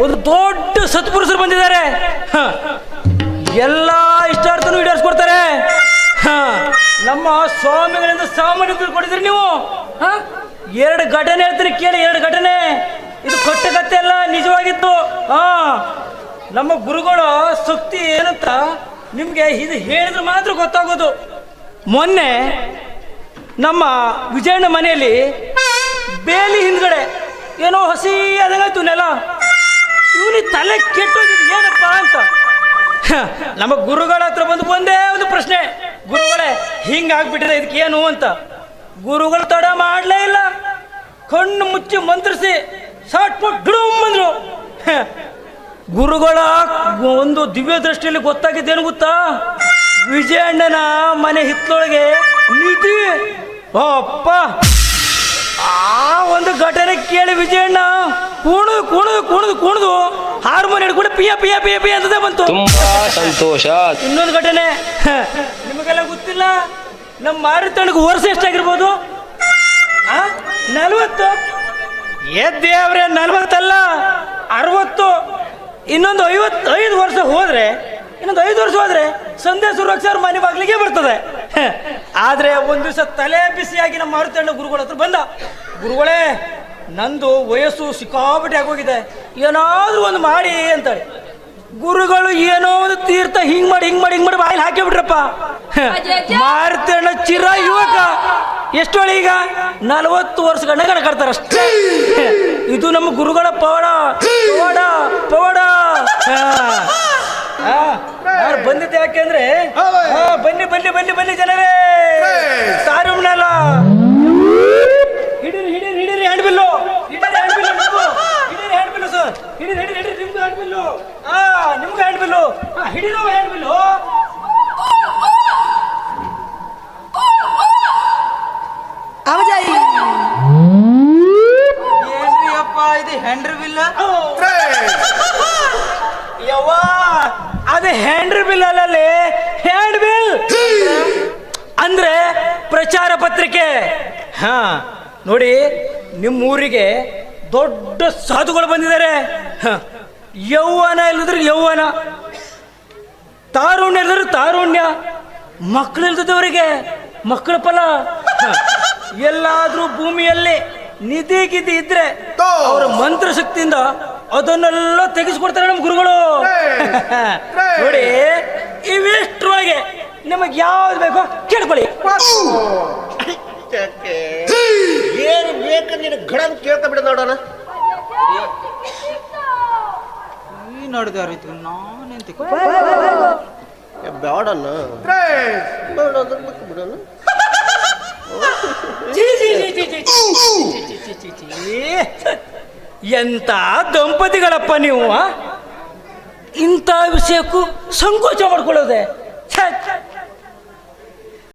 ಒಂದು ದೊಡ್ಡ ಸತ್ಪುರುಷರು ಬಂದಿದ್ದಾರೆ. ಎಲ್ಲ ಇಷ್ಟಾರ್ಥನೂ ಈಡೇರಿಸ್ಕೊಡ್ತಾರೆ. ನಮ್ಮ ಸ್ವಾಮಿಗಳಿಂದ ಸಾಮಾನ್ಯ ತಿಳ್ಕೊಂಡಿದ್ರಿ ನೀವು. 2 ಘಟನೆ ಹೇಳ್ತೀನಿ ಕೇಳಿ. 2 ಘಟನೆ. ಇದು ಕಟ್ಟಕತ್ತೆ ಅಲ್ಲ, ನಿಜವಾಗಿತ್ತು. ನಮ್ಮ ಗುರುಗಳ ಶಕ್ತಿ ಏನಂತ ನಿಮಗೆ ಇದು ಹೇಳಿದ್ರೆ ಮಾತ್ರ ಗೊತ್ತಾಗೋದು. ಮೊನ್ನೆ ನಮ್ಮ ವಿಜಯಣ್ಣ ಮನೆಯಲ್ಲಿ ಬೇಲಿ ಹಿಂದ್ಗಡೆ ಏನೋ ಹಸಿ ಅದಂಗಾಯ್ತು ನೆಲ. ಇವನಿಗೆ ತಲೆ ಕೆಟ್ಟೋಗಿದ್ದು ಏನಪ್ಪ ಅಂತ ನಮ್ಮ ಗುರುಗಳ ಹತ್ರ ಬಂದು ಒಂದೇ ಒಂದು ಪ್ರಶ್ನೆ, ಗುರುಗಳೇ ಹಿಂಗಾಗ್ಬಿಟ್ಟಿದೆ ಇದಕ್ಕೇನು ಅಂತ. ಗುರುಗಳು ತಡ ಮಾಡಲೇ ಇಲ್ಲ, ಕಣ್ಣು ಮುಚ್ಚಿ ಮಂತ್ರಿಸಿ ಸಾಟ್ಪುಟ್ ಡುಮ್ ಬಂದ್ರು. ಗುರುಗಳ ಒಂದು ದಿವ್ಯ ದೃಷ್ಟಿಯಲ್ಲಿ ಗೊತ್ತಾಗಿದ್ದೇನು ಗೊತ್ತಾ? ವಿಜಯಣ್ಣನ ಮನೆ ಹಿತ್ತಲೊಳಗೆ ನಿಧಿ. ಅಪ್ಪ, ಆ ಒಂದು ಘಟನೆ ಕೇಳಿ ವಿಜಯಣ್ಣ ಕುಣಿದು ಕುಣಿದು ಕುಣಿದು ಕುಣಿದು ಹಾರ್ಮೋನ್ ಹಿಡ್ಕೊಂಡು ಪಿಯ ಪಿಯ ಪಿಯ ಪಿಯ ಅಂತ ಬಂತು. ತುಂಬಾ ಸಂತೋಷ. ಇನ್ನೊಂದು ಘಟನೆ ನಿಮಗೆಲ್ಲ ಗೊತ್ತಿಲ್ಲ. ನಮ್ಮ ಮಾರುತಣ್ಣಗೆ ವರ್ಷ ಎಷ್ಟಾಗಿರ್ಬೋದು? 40. ದೇವ್ರೆ 40 ಅಲ್ಲ 60. ಇನ್ನೊಂದು 55 ವರ್ಷ ಹೋದ್ರೆ, ಇನ್ನೊಂದು 5 ವರ್ಷ ಹೋದ್ರೆ ಸಂದೇಶ ಸುರಕ್ಷಾ ಮನೆ ಬಾಗಿಲಿಗೆ ಬರ್ತದೆ. ಆದ್ರೆ ಒಂದು ದಿವಸ ತಲೆ ಬಿಸಿಯಾಗಿ ನಮ್ಮ ಮಾರುತಣ್ಣ ಗುರುಗಳ ಹತ್ರ ಬಂದ. ಗುರುಗಳೇ, ನಂದು ವಯಸ್ಸು ಸಿಕ್ಕಾಪಟ್ಟೆ ಆಗೋಗಿದೆ, ಏನಾದ್ರೂ ಒಂದು ಮಾಡಿ ಅಂತೇಳಿ. ಗುರುಗಳು ಏನೋ ಒಂದು ತೀರ್ಥ ಹಿಂಗ್ ಮಾಡಿ ಬಾಯಿಲ್ ಹಾಕಿ ಬಿಟ್ರಪ್ಪ. ಮಾರುತಣ್ಣ ಚಿರ ಯುವಕ. ಎಷ್ಟೊಳೆ ಈಗ 40 ವರ್ಷ ಗಂಡ ಕಟ್ತಾರ ಅಷ್ಟೇ. ಇದು ನಮ್ಮ ಗುರುಗಳ ಪವಾಡ ಪವಾಡ ಪವಾಡ. ಬಂದಿದ್ದೆ ಯಾಕೆಂದ್ರೆ ಬನ್ನಿ ಬನ್ನಿ ಬನ್ನಿ ಬನ್ನಿ ಜನರೇ, ಸಾರುಮ್ನಲ್ಲ ಹಿಡೀರಿ ಹಿಡೀರಿ ಹಿಡೀರಿ hand bill, ಹಿಡೀರಿ hand bill, ಹಿಡೀರಿ hand bill sir, ಹಿಡೀರಿ ಹಿಡೀರಿ ಹಿಡೀರಿ ನಿಮ್ದು ಹ್ಯಾಂಡ್ ಬಿಲ್ಲು. ನಿಮ್ಗೆ ಹ್ಯಾಂಡ್ ಬಿಲ್ಲು, ಹಿಡೀರೋ ಹ್ಯಾಂಡ್ ಬಿಲ್ಲು. ಏನ್ರಿ ಅಪ್ಪ ಇದು ಹ್ಯಾಂಡ್ರ್ ಬಿಲ್? ಯವ್ವ, ಅದು ಹ್ಯಾಂಡ್ರ್ ಬಿಲ್ ಅಲ್ಲಲ್ಲಿ, ಹ್ಯಾಂಡ್ ಬಿಲ್ ಅಂದ್ರೆ ಪ್ರಚಾರ ಪತ್ರಿಕೆ. ನೋಡಿ, ನಿಮ್ಮೂರಿಗೆ ದೊಡ್ಡ ಸಾಧುಗಳು ಬಂದಿದ್ದಾರೆ. ಯೌವನ ಇಲ್ಲದ್ರೆ ಯೌವನ, ತಾರುಣ್ಯ ಇಲ್ಲದ್ರೆ ತಾರುಣ್ಯ, ಮಕ್ಕಳು ಇಲ್ದದವರಿಗೆ ಮಕ್ಕಳ ಫಲ. ಎಲ್ಲಾದ್ರೂ ಭೂಮಿಯಲ್ಲಿ ನಿಧಿ ಗಿಧಿ ಇದ್ರೆ ಅವರ ಮಂತ್ರ ಶಕ್ತಿಯಿಂದ ಅದನ್ನೆಲ್ಲ ತೆಗೆಸ್ಕೊಡ್ತಾರೆ ನಮ್ಮ ಗುರುಗಳು. ನೋಡಿ, ಇವಿಷ್ಟರೊಳಗೆ ನಿಮಗೆ ಯಾವ್ದು ಬೇಕೋ ಕೇಳ್ಕೊಳ್ಳಿ. ಏನು ಬೇಕು ನೀನು ಗಡ ಕೇಳ್ತಾ ಬಿಡ ನೋಡೋಣ. ಈ ನೋಡಿದವ್ರ ನಾನೆಂತ ಬೇಡಣ್ಣ, ಬಿಡೋಣ. ಎಂತ ದಂಪತಿಗಳಪ್ಪ ನೀವು. ಇಂಥ ವಿಷಯಕ್ಕೂ ಸಂಕೋಚ ಮಾಡ್ಕೊಳ್ಳೋದೆ.